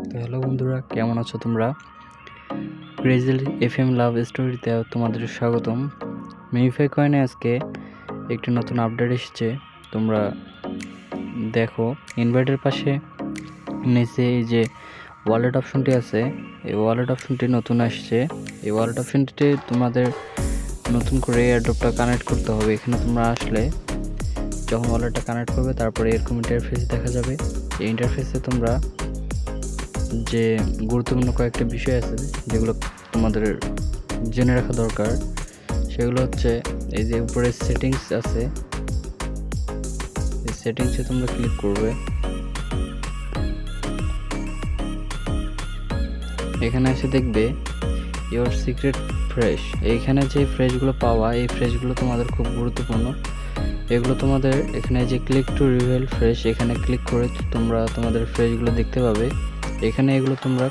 তো হ্যালো বন্ধুরা, কেমন আছো তোমরা? ক্রেজি এফএম লাভ স্টোরিতে তোমাদের স্বাগতম। মিনিফাই কয়েনে আজকে একটি নতুন আপডেট এসেছে। তোমরা দেখো, ইনভার্টের পাশে নিচে এই যে ওয়ালেট অপশনটি আছে, এই ওয়ালেট অপশনটি নতুন আসছে। এই ওয়ালেট অপশনটিতে তোমাদের নতুন করে এয়ারড্রপটা কানেক্ট করতে হবে। এখানে তোমরা আসলে যখন ওয়ালেটটা কানেক্ট করবে, তারপরে এরকম ইন্টারফেস দেখা যাবে। এই ইন্টারফেসে তোমরা যে গুরুত্বপূর্ণ কয়েকটা বিষয় আছে যেগুলো তোমাদের জেনে রাখা দরকার, সেগুলো হচ্ছে এই যে উপরে সেটিংস আছে, এই সেটিংসে তোমরা ক্লিক করবে। এখানে এসে দেখবে ইওর সিক্রেট ফ্রেশ। এইখানে যে ফ্রেশগুলো পাওয়া, এই ফ্রেশগুলো তোমাদের খুব গুরুত্বপূর্ণ। এগুলো তোমাদের এখানে যে ক্লিক টু রিভিল ফ্রেশ, এখানে ক্লিক করে তোমরা তোমাদের ফ্রেশগুলো দেখতে পাবে। এখানে এগুলো তোমরা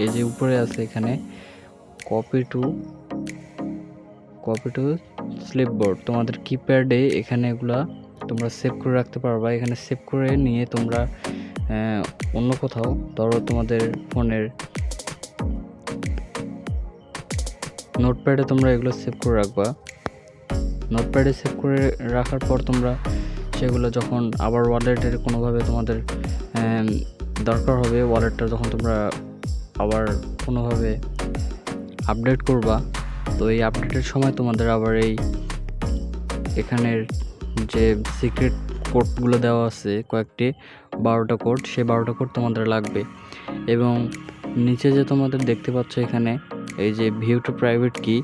এই যে উপরে আছে, এখানে কপি টু স্লিপবোর্ড, তোমাদের কিপ্যাডে এখানে এগুলা তোমরা সেভ করে রাখতে পারবা। এখানে সেভ করে নিয়ে তোমরা অন্য কোথাও, ধরো তোমাদের ফোনের নোটপ্যাডে তোমরা এগুলো সেভ করে রাখবা। নোটপ্যাডে সেভ করে রাখার পর তোমরা সেগুলো যখন আবার ওয়ালেটের কোনোভাবে তোমাদের দরকার হবে, ওয়ালেটটা যখন তোমরা আবার কোনোভাবে আপডেট করবা, তো এই আপডেটের সময় তোমাদের আবার এই এখানের যে সিক্রেট কোডগুলো দেওয়া আছে কয়েকটি, 12টা কোড, সেই 12টা কোড তোমাদের লাগবে। এবং নিচে যে তোমাদের দেখতে পাচ্ছ এখানে এই যে ভিউ টু প্রাইভেট কি,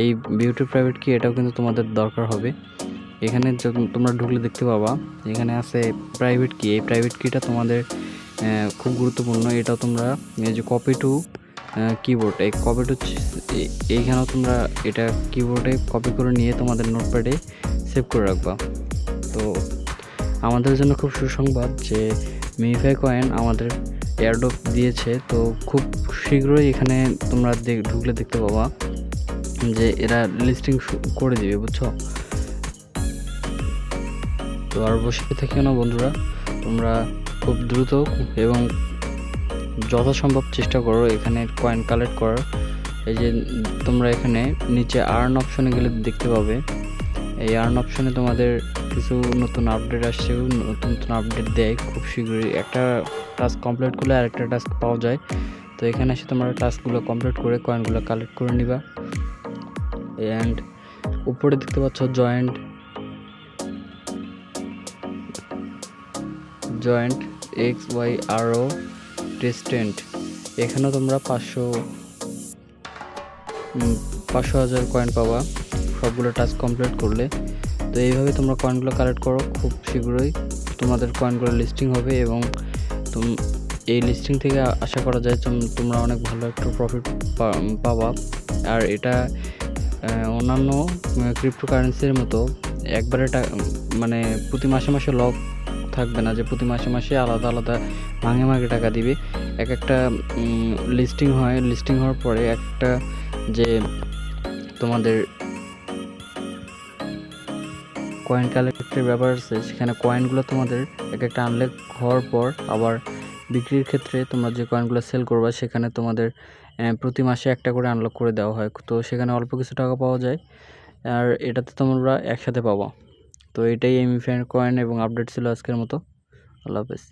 এই ভিউ টু প্রাইভেট কি এটাও কিন্তু তোমাদের দরকার হবে। এখানে তোমরা ঢুকলে দেখতে পাবা এখানে আছে প্রাইভেট কি। এই প্রাইভেট কিটা তোমাদের খুব গুরুত্বপূর্ণ। এটাও তোমরা এই যে কপি টু কিবোর্ড, এই কপি টু এইখানেও তোমরা এটা কিবোর্ডে কপি করে নিয়ে তোমাদের নোটপ্যাডে সেভ করে রাখবা। তো আমাদের জন্য খুব সুসংবাদ যে মিনিফাই কয়েন আমাদের এয়ারড্রপ দিয়েছে। তো খুব শীঘ্রই এখানে তোমরা ঢুকলে দেখতে পাবা যে এরা লিস্টিং করে দিবে, বুঝছো? তো আর বসে থেকেও না বন্ধুরা, তোমরা খুব দ্রুত এবং যথাসম্ভব চেষ্টা করো এখানে কয়েন কালেক্ট করার। এই যে তোমরা এখানে নিচে আর্ন অপশনে গেলে দেখতে পাবে, এই আর্ন অপশনে তোমাদের কিছু নতুন আপডেট আসছে, নতুন নতুন আপডেট দেয় খুব শীঘ্রই। একটা টাস্ক কমপ্লিট করলে আরেকটা টাস্ক পাওয়া যায়। তো এখানে এসে তোমরা টাস্কগুলো কমপ্লিট করে কয়েনগুলো কালেক্ট করে নিবা। অ্যান্ড উপরে দেখতে পাচ্ছ জয়েন্ট XYRO টেস্টেন্ট, এখানেও তোমরা 500,000 কয়েন পাবা সবগুলো টাস্ক কমপ্লিট করলে। তো এইভাবে তোমরা কয়েনগুলো কালেক্ট করো, খুব শীঘ্রই তোমাদের কয়েনগুলো লিস্টিং হবে। এবং এই লিস্টিং থেকে আশা করা যায় তোমরা অনেক ভালো একটা প্রফিট পাবা। আর এটা অন্যান্য ক্রিপ্টোকারেন্সির মতো একবারে মানে প্রতি মাসে মাসে লক থাকবে না, যে প্রতি মাসে মাসে আলাদা আলাদা ভাঙে ভাঙে টাকা দিবে। একটা লিস্টিং হয়, লিস্টিং হওয়ার পরে একটা যে তোমাদের কয়েন কালেক্টের ব্যাপার আছে, সেখানে কয়েনগুলো তোমাদের একটা আনলক হওয়ার পর আবার বিক্রির ক্ষেত্রে তোমরা যে কয়েনগুলো সেল করবা, সেখানে তোমাদের প্রতি মাসে একটা করে আনলক করে দেওয়া হয়। তো সেখানে অল্প কিছু টাকা পাওয়া যায়, আর এটাতে তোমরা একসাথে পাবা। তো এটাই মিনিফাই কয়েন এবং আপডেট ছিল আজকের মতো। আল্লাহ হাফেজ।